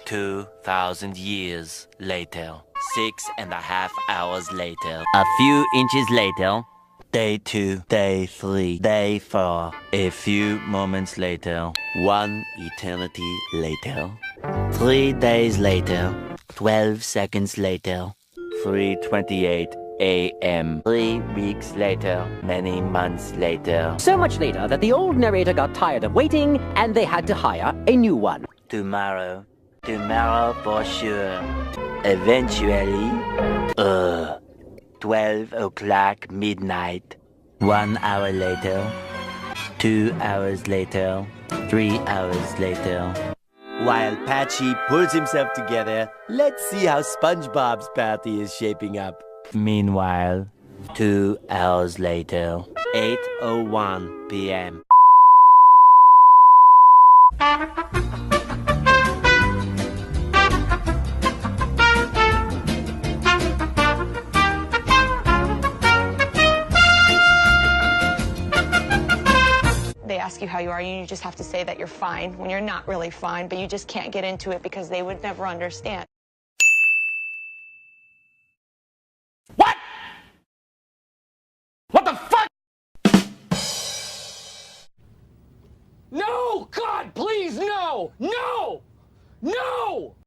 2,000 years later. 6.5 hours later. A few inches later. Day 2, Day 3, Day 4. A few moments later. 1 eternity later. 3 days later. 12 seconds later. 3:28 a.m. 3 weeks later. Many months later. So much later that the old narrator got tired of waiting and they had to hire a new one. Tomorrow. Tomorrow for sure. Eventually. 12 o'clock midnight. 1 hour later. 2 hours later. 3 hours later. While Patchy pulls himself together, let's see how SpongeBob's party is shaping up. Meanwhile, 2 hours later. 8:01 p.m. They ask you how you are, and you just have to say that you're fine when you're not really fine, but you just can't get into it because they would never understand. What? What the fuck? No! God, please, no! No! No!